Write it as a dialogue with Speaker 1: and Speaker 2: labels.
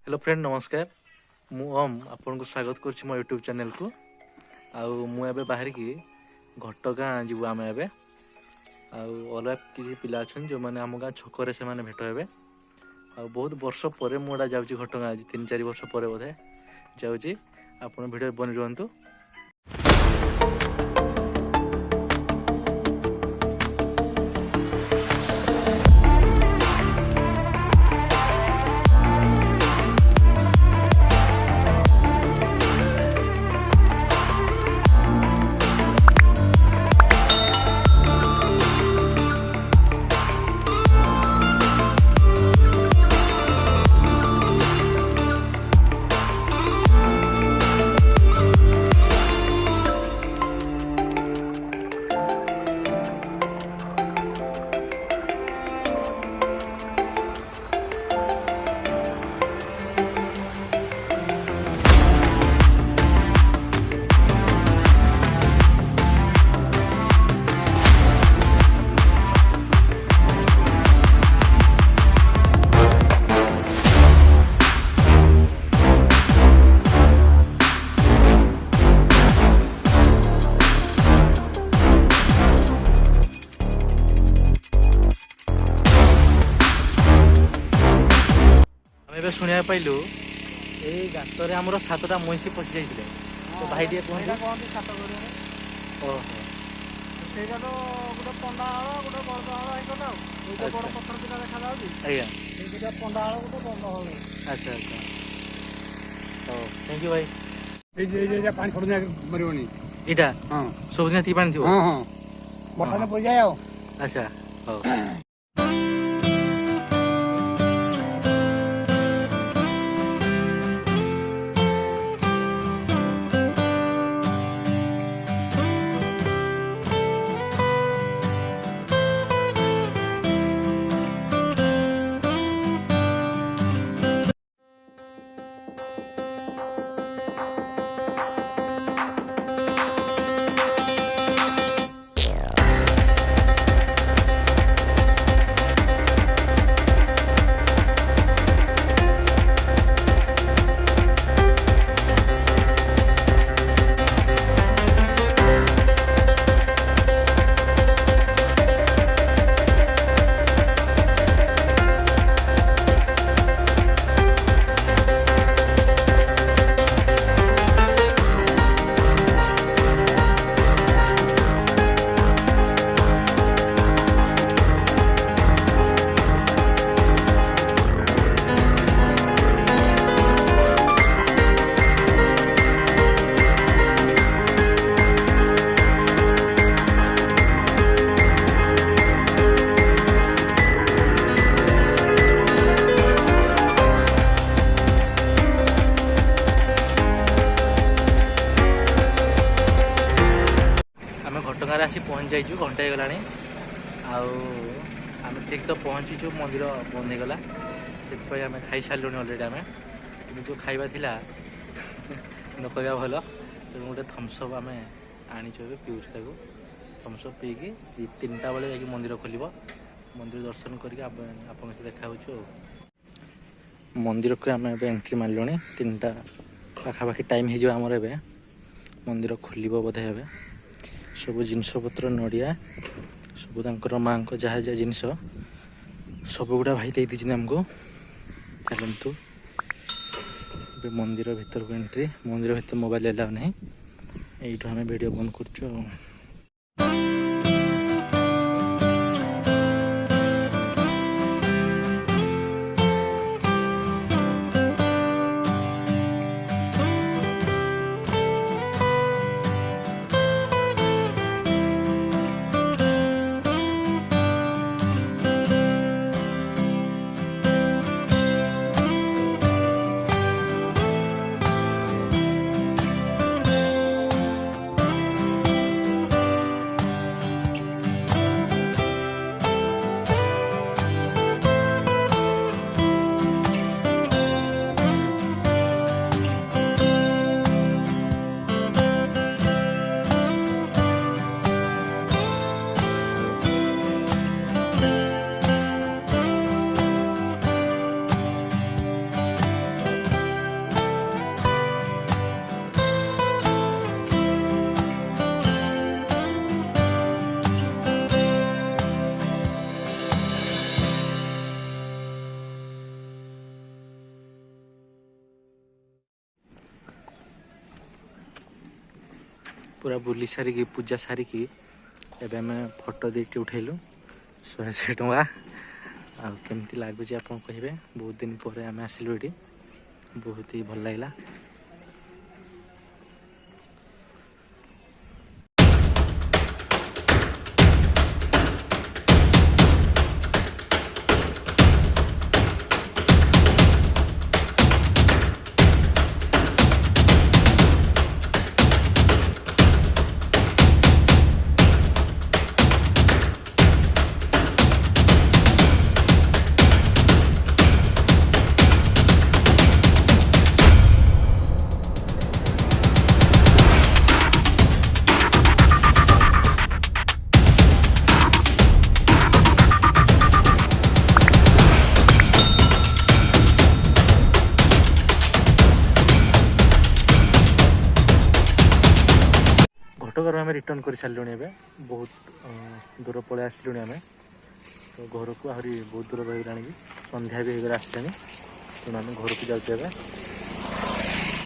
Speaker 1: Hello friend नमस्कार मु ओम आपन को स्वागत करछि मो यूट्यूब चैनल को आउ मु एबे बाहर की घटगाँ जीवु आमे एबे आउ अलग किसी पिला अछन जो माने हम गाँ छकरे से माने भेट हेबे आउ बहुत वर्ष परे मुडा जाउछि घटगाँ आज 3-4 वर्ष परे बोधे जाउछि आपन वीडियो बनि रहंतु। शुणा पाइलु ये गातर आमर 7टा मईसी पशि जाइए तो भाई टे कहते अच्छा अच्छा थैंक यू भाई इटा सब दिन पानी थी अच्छा आसी पहुँच जाइए घंटे गला आम ठीक तो पहुँचीचु मंदिर बंद हो गला से आम खाई सारे अलरेडी आम जो खाଇବା थिला न कहवा भल तेणु गोटे थम्सअप आम आनीचु पीऊँ थम्सअप पीकी 3टा बेले जाकि मंदिर खोल मंदिर दर्शन करके आपन से देखा मंदिर को आम एंट्री मार्लु 3टा पाखापाखि टाइम होमर ए मंदिर खोल बोधे हे सब जिनपतर नड़िया सब माँ को जहाँ जहाँ जिनस सब गुड़ा भाई दे दी आमको चलतु मंदिर भीतर को एंट्री मंदिर भीतर मोबाइल एलाउ नहीं यू आम वीडियो बंद कर पूरा बुली सारिकी पूजा सारिकी एबे आम फोटो देके उठेलु 100 टଙ୍କା ଆଉ କେମିତି ଲାଗୁଛି ଆପଣ କହିବେ। ବହୁତ ଦିନ ପରେ ଆମେ ଆସିଲୁ ଏଠି, ବହୁତ ହି ଭଲ ଲାଗିଲା। घटगाँव आम रिटर्न कर सारे बहुत दूर पलि आसलु आम तो घर को आहरी बहुत दूर रही संध्या भी होकर आसला तेणु आम घर को जाऊे।